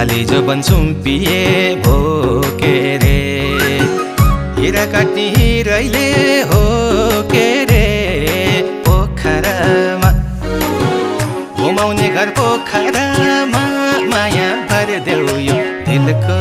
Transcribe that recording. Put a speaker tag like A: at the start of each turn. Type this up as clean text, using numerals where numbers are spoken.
A: खाली जोबन सुम्पिए भो के रे हिरा काट्ने हिरैले हो के रे पोखरामा घुमाउने घर पोखरामा माया भरिदेऊ यो दिलको